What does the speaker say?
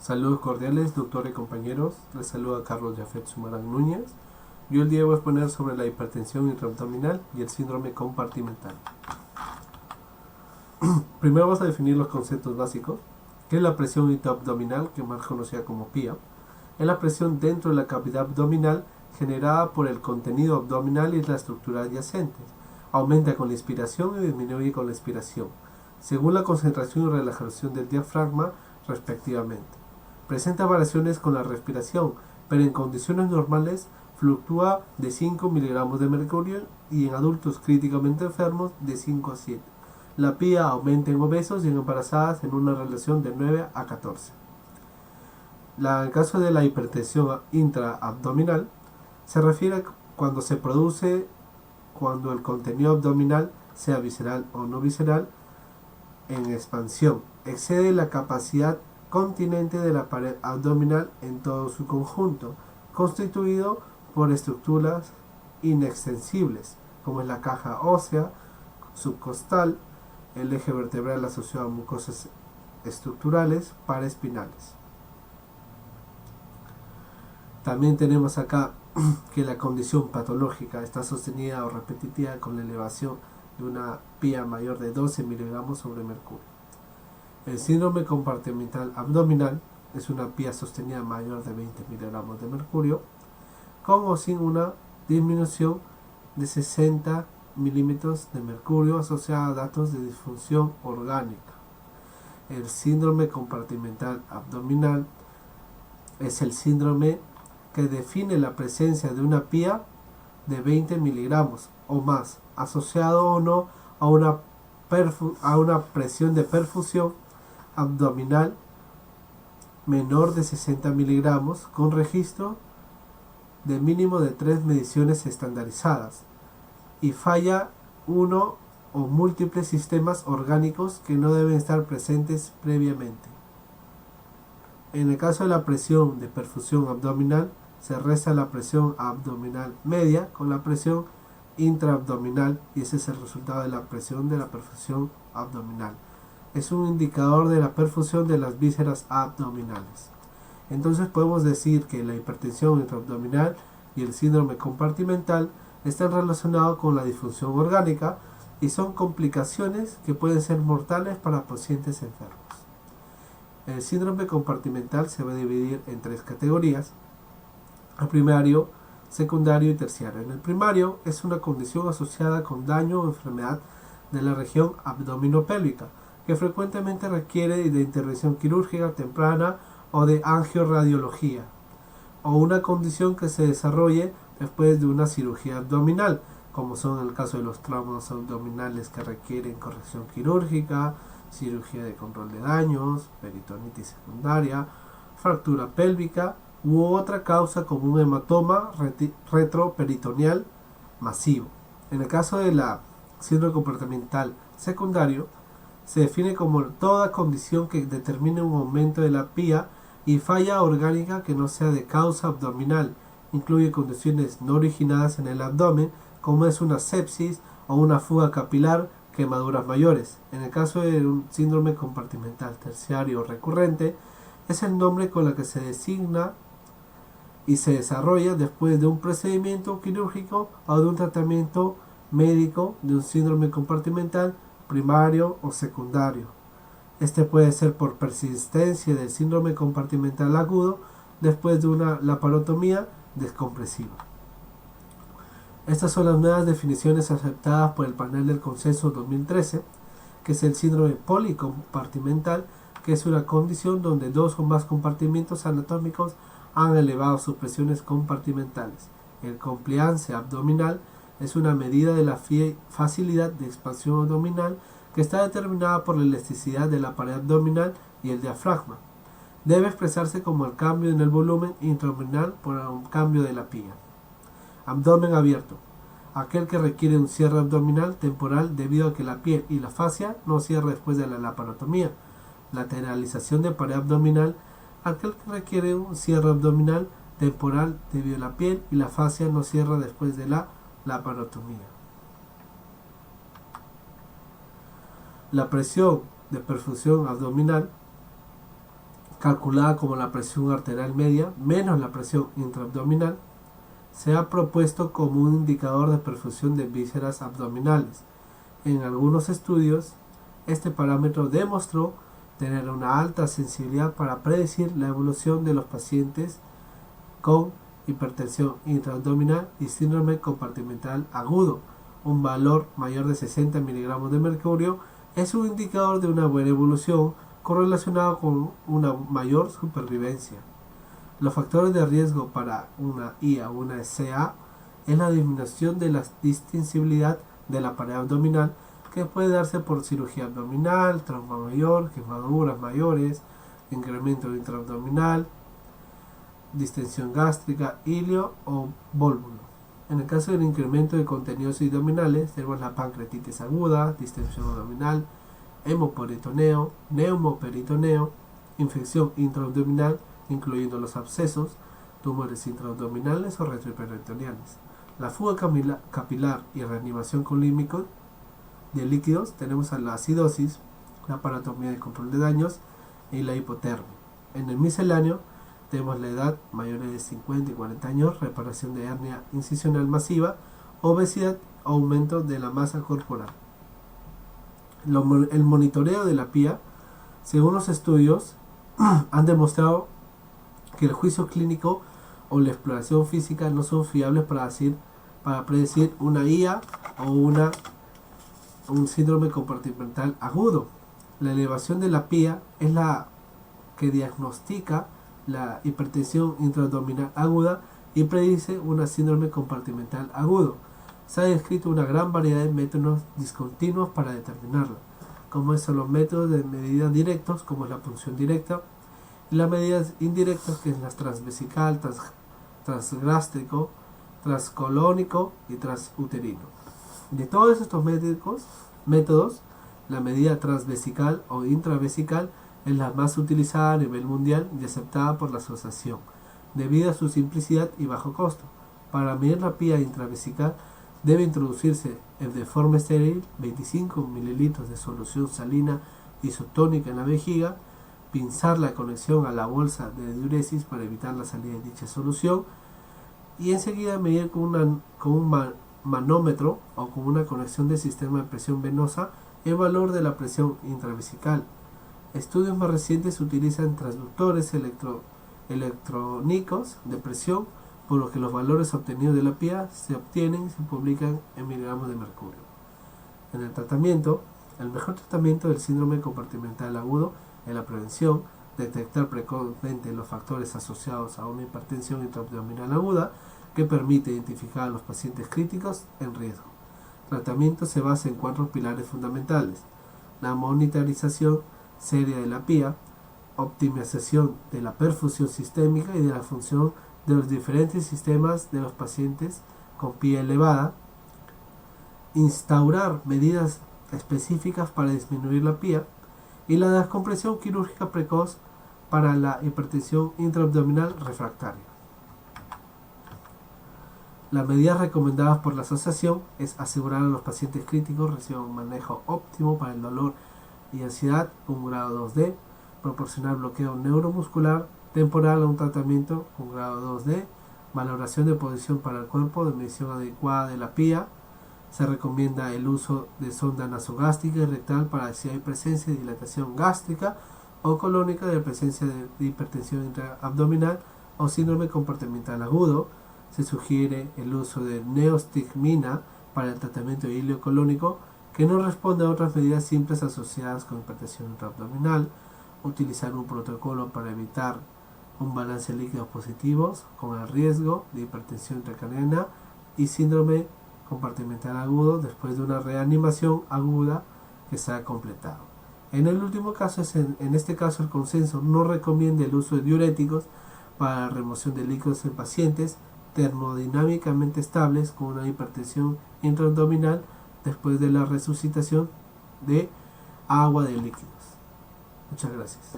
Saludos cordiales, doctor y compañeros. Les saluda Carlos Jafet Sumarán Núñez. Yo el día voy a exponer sobre la hipertensión intraabdominal y el síndrome compartimental. Primero vamos a definir los conceptos básicos. ¿Qué es la presión intraabdominal, que más conocida como PIA? Es la presión dentro de la cavidad abdominal generada por el contenido abdominal y la estructura adyacentes. Aumenta con la inspiración y disminuye con la expiración, según la concentración y relajación del diafragma, respectivamente. Presenta variaciones con la respiración, pero en condiciones normales fluctúa de 5 miligramos de mercurio y en adultos críticamente enfermos de 5 a 7. La PIA aumenta en obesos y en embarazadas en una relación de 9 a 14. En el caso de la hipertensión intraabdominal, se refiere cuando se produce cuando el contenido abdominal, sea visceral o no visceral, en expansión, excede la capacidad continente de la pared abdominal en todo su conjunto, constituido por estructuras inextensibles, como es la caja ósea subcostal, el eje vertebral asociado a mucosas estructurales paraespinales. También tenemos acá que la condición patológica está sostenida o repetitiva con la elevación de una PIA mayor de 12 miligramos sobre mercurio. El síndrome compartimental abdominal es una PIA sostenida mayor de 20 miligramos de mercurio, con o sin una disminución de 60 milímetros de mercurio asociada a datos de disfunción orgánica. El síndrome compartimental abdominal es el síndrome que define la presencia de una PIA de 20 miligramos o más, asociado o no a una presión de perfusión abdominal menor de 60 miligramos, con registro de mínimo de 3 mediciones estandarizadas, y falla uno o múltiples sistemas orgánicos que no deben estar presentes previamente. En el caso de la presión de perfusión abdominal, se resta la presión abdominal media con la presión intraabdominal, y ese es el resultado de la presión de la perfusión abdominal. Es un indicador de la perfusión de las vísceras abdominales. Entonces podemos decir que la hipertensión intraabdominal y el síndrome compartimental están relacionados con la disfunción orgánica y son complicaciones que pueden ser mortales para pacientes enfermos. El síndrome compartimental se va a dividir en 3 categorías: el primario, secundario y terciario. En el primario es una condición asociada con daño o enfermedad de la región abdominopélvica, que frecuentemente requiere de intervención quirúrgica temprana o de angiorradiología, o una condición que se desarrolle después de una cirugía abdominal, como son el caso de los traumas abdominales que requieren corrección quirúrgica, cirugía de control de daños, peritonitis secundaria, fractura pélvica u otra causa como un hematoma retroperitoneal masivo. En el caso de la síndrome compartimental secundario, se define como toda condición que determine un aumento de la PIA y falla orgánica que no sea de causa abdominal. Incluye condiciones no originadas en el abdomen, como es una sepsis o una fuga capilar, quemaduras mayores. En el caso de un síndrome compartimental terciario recurrente, es el nombre con el que se designa y se desarrolla después de un procedimiento quirúrgico o de un tratamiento médico de un síndrome compartimental primario o secundario. Este puede ser por persistencia del síndrome compartimental agudo después de una laparotomía descompresiva. Estas son las nuevas definiciones aceptadas por el panel del consenso 2013, que es el síndrome policompartimental, que es una condición donde 2 o más compartimentos anatómicos han elevado sus presiones compartimentales. El compliance abdominal es una medida de la facilidad de expansión abdominal que está determinada por la elasticidad de la pared abdominal y el diafragma. Debe expresarse como el cambio en el volumen intraabdominal por un cambio de la PIA. Abdomen abierto: aquel que requiere un cierre abdominal temporal debido a que la piel y la fascia no cierra después de la laparotomía. Lateralización de pared abdominal: aquel que requiere un cierre abdominal temporal debido a la piel y la fascia no cierra después de la laparotomía. La presión de perfusión abdominal calculada como la presión arterial media menos la presión intraabdominal, se ha propuesto como un indicador de perfusión de vísceras abdominales. En algunos estudios, este parámetro demostró tener una alta sensibilidad para predecir la evolución de los pacientes con hipertensión intraabdominal y síndrome compartimental agudo. Un valor mayor de 60 miligramos de mercurio es un indicador de una buena evolución correlacionado con una mayor supervivencia. Los factores de riesgo para una IA o una SA es la disminución de la distensibilidad de la pared abdominal, que puede darse por cirugía abdominal, trauma mayor, quemaduras mayores, incremento intraabdominal, distensión gástrica, ilio o vólvulo. En el caso del incremento de contenidos abdominales, tenemos la pancreatitis aguda, distensión abdominal, hemoperitoneo, neumoperitoneo, infección intraabdominal, incluyendo los abscesos, tumores intraabdominales o retroperitoneales. La fuga capilar y reanimación con de líquidos, tenemos a la acidosis, la paratomía de control de daños y la hipotermia. En el misceláneo tenemos la edad, mayores de 50 y 40 años, reparación de hernia incisional masiva, obesidad, aumento de la masa corporal. El monitoreo de la PIA, según los estudios, han demostrado que el juicio clínico o la exploración física no son fiables para predecir una IA o un síndrome compartimental agudo. La elevación de la PIA es la que diagnostica la hipertensión intraabdominal aguda y predice una síndrome compartimental agudo. Se ha descrito una gran variedad de métodos discontinuos para determinarla, como son los métodos de medida directos, como es la punción directa, y las medidas indirectas, que es la transvesical, transgástrico, transcolónico y transuterino. De todos estos métodos, la medida transvesical o intravesical es la más utilizada a nivel mundial y aceptada por la asociación, debido a su simplicidad y bajo costo. Para medir la PIA intravesical, debe introducirse de forma estéril 25 ml de solución salina isotónica en la vejiga, pinzar la conexión a la bolsa de diuresis para evitar la salida de dicha solución y enseguida medir con un manómetro o con una conexión del sistema de presión venosa el valor de la presión intravesical. Estudios más recientes utilizan transductores electrónicos de presión, por lo que los valores obtenidos de la PIA se obtienen y se publican en miligramos de mercurio. En el tratamiento, el mejor tratamiento del síndrome compartimental agudo es la prevención, detectar precozmente los factores asociados a una hipertensión intraabdominal aguda, que permite identificar a los pacientes críticos en riesgo. El tratamiento se basa en 4 pilares fundamentales: la monitorización seria de la PIA, optimización de la perfusión sistémica y de la función de los diferentes sistemas de los pacientes con PIA elevada, instaurar medidas específicas para disminuir la PIA y la descompresión quirúrgica precoz para la hipertensión intraabdominal refractaria. Las medidas recomendadas por la asociación es asegurar a los pacientes críticos reciban un manejo óptimo para el dolor y ansiedad con grado 2D, proporcionar bloqueo neuromuscular temporal a un tratamiento con grado 2D, valoración de posición para el cuerpo, de medición adecuada de la PIA. Se recomienda el uso de sonda nasogástrica y rectal para si hay presencia de dilatación gástrica o colónica de presencia de hipertensión intraabdominal o síndrome compartimental agudo. Se sugiere el uso de neostigmina para el tratamiento de ilio colónico, que no responde a otras medidas simples asociadas con hipertensión intraabdominal. Utilizar un protocolo para evitar un balance de líquidos positivos con el riesgo de hipertensión intracraniana y síndrome compartimental agudo después de una reanimación aguda que se ha completado. En el último caso, en este caso el consenso no recomienda el uso de diuréticos para la remoción de líquidos en pacientes termodinámicamente estables con una hipertensión intraabdominal después de la resucitación de agua de líquidos. Muchas gracias.